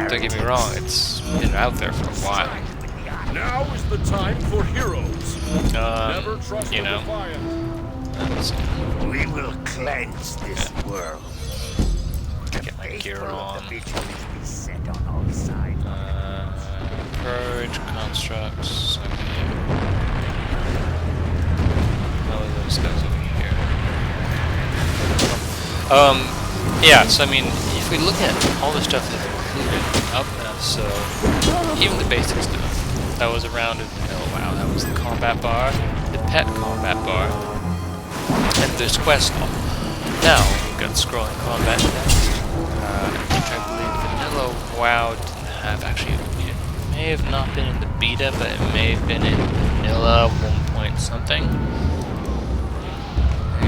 Don't get me wrong, it's been out there for a while. Now is the time for heroes. Never trust You the know. defiant. We will cleanse this world. Get my gear on. Vigil is set on all sides. Purge constructs. Okay. How are those guys over here? Yeah, so I mean, if we look at all the stuff that's included up now, so even the basic stuff that was around, oh wow, that was the combat bar, the pet combat bar, and there's quest hall. Now we've got scrolling combat next, which I believe vanilla WoW didn't have. Actually, it may have not been in the beta, but it may have been in vanilla 1 point something.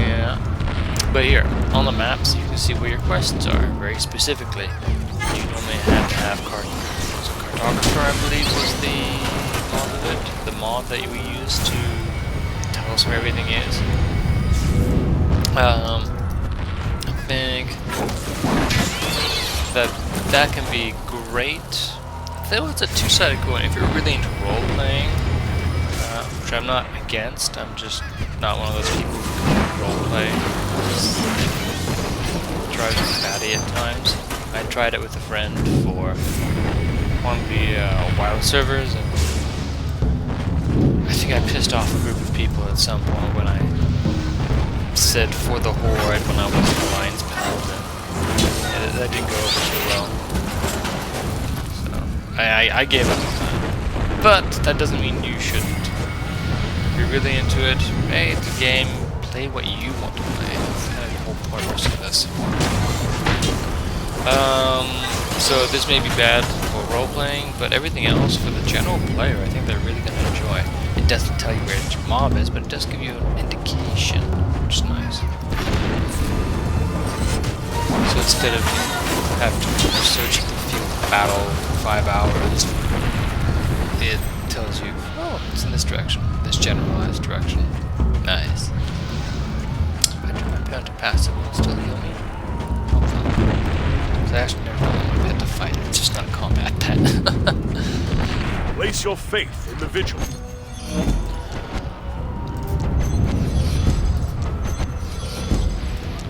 Yeah. But here, on the maps, you can see where your quests are, very specifically. You normally have to have Cartographer, I believe, was the mod of it. The mod that we use to tell us where everything is. I think that can be great. Though it's a two-sided coin. If you're really into role-playing, which I'm not against, I'm just not one of those people who can role-play. Drives me batty at times. I tried it with a friend for one of the WoW servers, and I think I pissed off a group of people at some point when I said for the Horde when I was an Alliance Paladin. That didn't go over too well. So I gave up the time. But that doesn't mean you shouldn't. If you're really into it, hey, it's a game. Play what you want to play. That's kind of the whole purpose of this. So this may be bad for role-playing, but everything else for the general player, I think they're really going to enjoy. It doesn't tell you where your mob is, but it does give you an indication, which is nice. So instead of having to search the field of battle for 5 hours, it tells you, oh, it's in this direction, this generalized direction. Nice. I do my pet to passive will still heal me. Hopefully. I actually never really want a pet to fight, it's just not a combat pet. Place your faith in the vigil.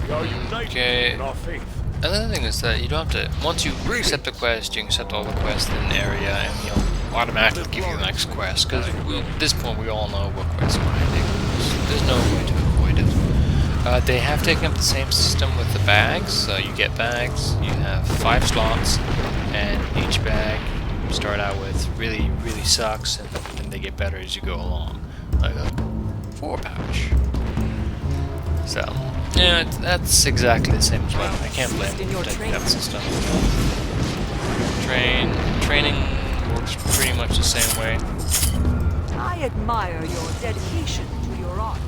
We are united in our faith. Another thing is that you don't have to, once you accept a quest, you can accept all the quests in the area, and you'll automatically give you the next quest, because at this point we all know what quests are grinding. There's no way to avoid it. They have taken up the same system with the bags, so you get bags, you have 5 slots, and each bag you start out with really, really sucks, and then they get better as you go along. Like a 4 pouch. So, yeah, that's exactly the same as well. I can't blame them for taking that system. Training works pretty much the same way. I admire your dedication to your art.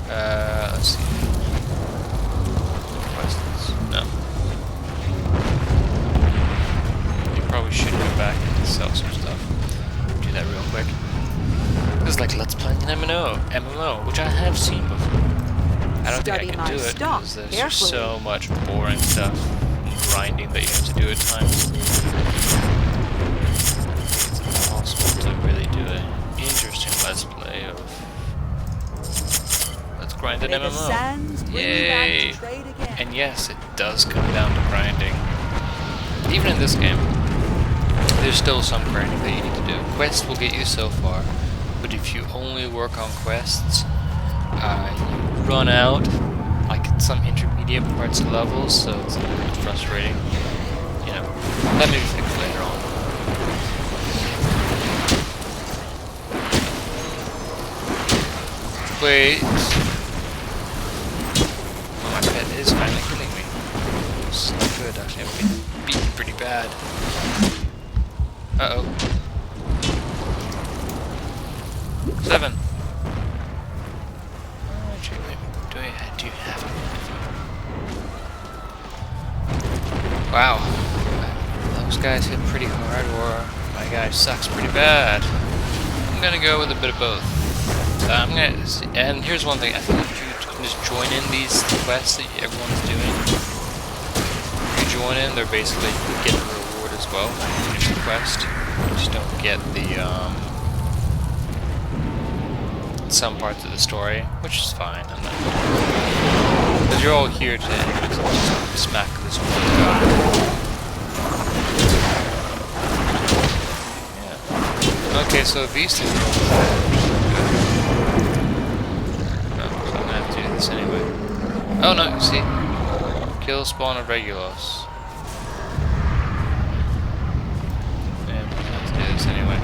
Let's see. Questions? No. You probably should go back and sell some stuff. Do that real quick. This is like Let's Play an MMO, which I have seen before. I don't think I can do it because there's just so much boring stuff and grinding that you have to do at times. It's impossible to really do an interesting Let's Play of Let's Grind an MMO. Yay! And yes, it does come down to grinding. Even in this game, there's still some grinding that you need to do. Quests will get you so far, but if you only work on quests, you run out like at some intermediate parts of levels, so it's a little bit frustrating. You know, that may be fixed later on. Wait. Oh, my pet is finally killing me. It's not good, actually. I'm getting beaten pretty bad. Uh-oh. 7. Do you have it? Wow. Those guys hit pretty hard, or my guy sucks pretty bad. I'm gonna go with a bit of both. And here's one thing. I think if you can just join in these quests that everyone's doing, if you join in, they're basically getting rewarded as well. Finish the quest. You just don't get the some parts of the story, which is fine. I'm not because you're all here to just smack this one guy. Yeah. Okay, so these two are over there. No, I'm gonna have to do this anyway. Oh no, you see? Kill spawn of Regulos. Yeah, I'm gonna have to do this anyway.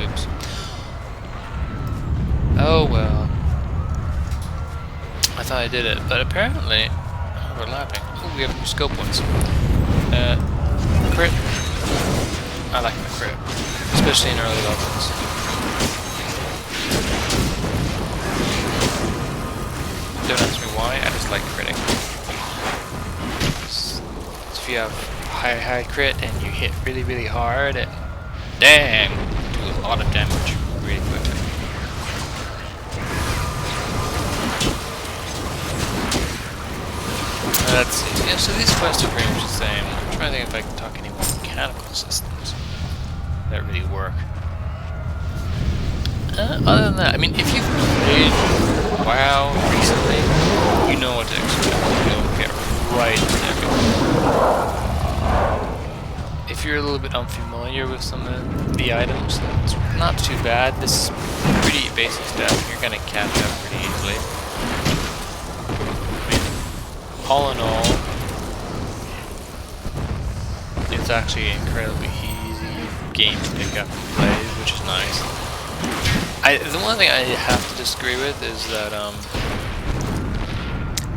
Oops. Oh well. I thought I did it, but apparently overlapping. Oh, we have new skill points. Crit. I like my crit, especially in early levels. Don't ask me why. I just like critting. So if you have high crit and you hit really hard, and damn, do a lot of damage really quickly. Let's see. Yeah, so these quests are pretty much the same. I'm trying to think if I can talk any more mechanical systems that really work. Other than that, I mean, if you've played WoW recently, you know what to expect. You'll get right in everything. If you're a little bit unfamiliar with some of the items, it's not too bad. This is pretty basic stuff. You're gonna catch up pretty easily. All in all, it's actually an incredibly easy game to pick up and play, which is nice. The one thing I have to disagree with is that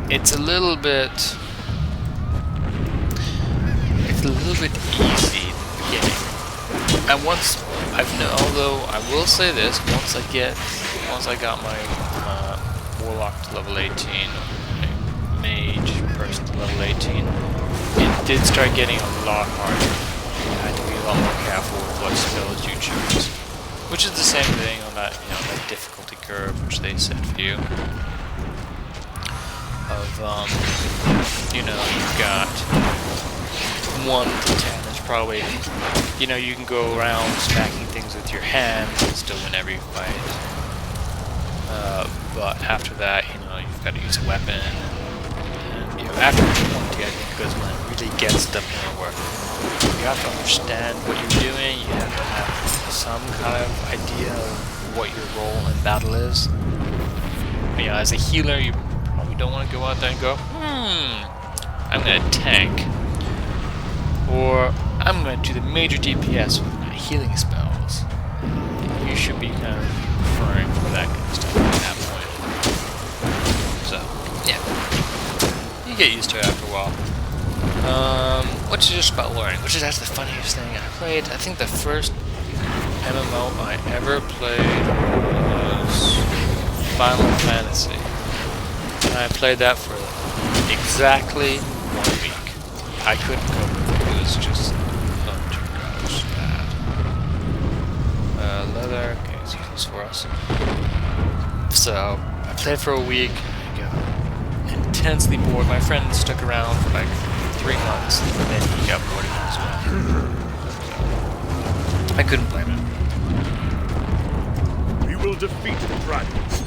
it's a little bit easy at the beginning. And although I will say this, once I got my Warlock to level 18. Mage person to level 18, it did start getting a lot harder. You had to be a lot more careful with what spells you choose. Which is the same thing on that, that difficulty curve which they set for you. Of you've got 1 to 10. It's probably you can go around smacking things with your hands and still win every fight. But after that, you've got to use a weapon. After 20, I think, is when it really gets the more work. You have to understand what you're doing, you have to have some kind of idea of what your role in battle is. As a healer, you probably don't want to go out there and go, I'm going to tank. Or, I'm going to do the major DPS with my healing spells. You should be kind of preferring for that kind of stuff at that point. So, yeah. Get used to it after a while. What's just about learning, which is actually the funniest thing I played. I think the first MMO I ever played was Final Fantasy. And I played that for exactly 1 week. I couldn't cope with it. It was just bad. Leather, okay, it's useless for us. So, I played for a week. Intensely bored. My friend stuck around for like 3 months, and then he got bored as well. I couldn't blame him. We will defeat the dragons.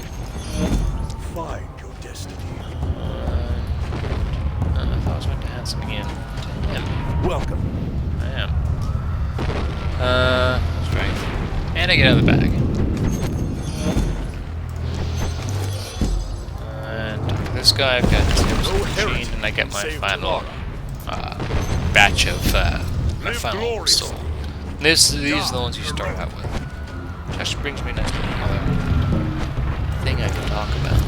Find your destiny. I thought I was going to hand something in to him. Welcome. I am. Strength. And I get out of the bag. This guy, I've got his machine, and I get my final batch of my final soul. These are the ones you start out with. Which actually brings me next to another thing I can talk about.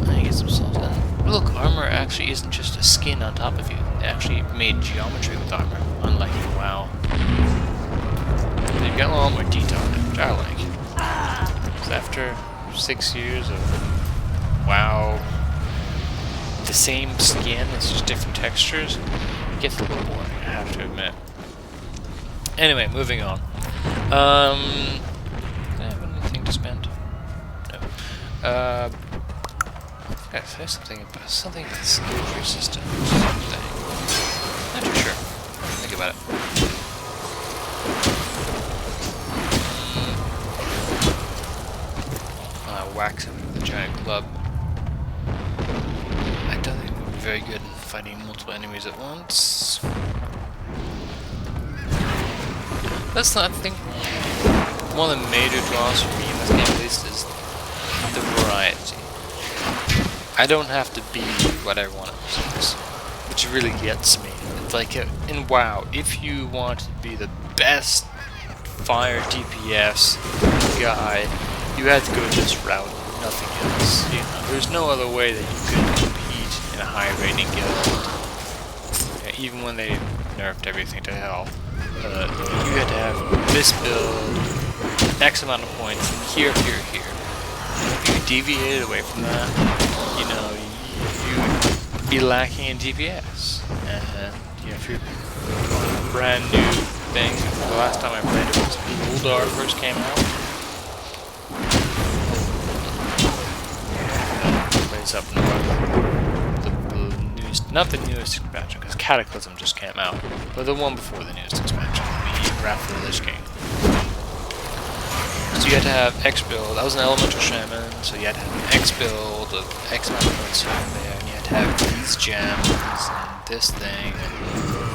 I get some souls. And look, armor actually isn't just a skin on top of you. They actually made geometry with armor, unlike WoW. They've got a lot more detail in it, which I like. Because after 6 years of WoW, the same skin, it's just different textures, it gets a little boring, I have to admit. Anyway, moving on. Do I have anything to spend? No. I think I said something about the skill tree system or something. Not too sure. about it. Wax him with a giant club. I don't think we'll be very good in fighting multiple enemies at once. That's not, I think, one of the major draws for me in this game at least is the variety. I don't have to be what everyone else is, which really gets me. It's like in WoW, if you want to be the best fire DPS guy, you had to go this route, nothing else. You know, there's no other way that you could compete in a high rating guild. Yeah, even when they nerfed everything to hell, you had to have this build, X amount of points, here. If you deviated away from that, you know, you'd be lacking in DPS. And you know, if you're on a brand new thing, the last time I played it was Uldar first came out. Up north, the newest, not the newest expansion, because Cataclysm just came out, but the one before the newest expansion, the Wrath of the Lich King. So you had to have X build. That was an elemental shaman, so you had to have an X build of X amount of points here and there, and you had to have these gems and this thing, and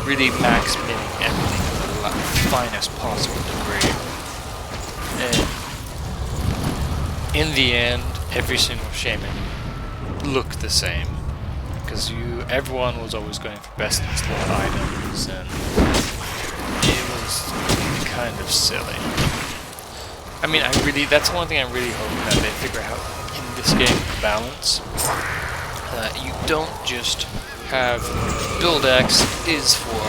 really max minning everything to the finest possible degree. And in the end, every single shaman look the same, because everyone was always going for best in slot items, and it was kind of silly. I mean, that's one thing I'm really hoping that they figure out in this game, balance. You don't just have build X is for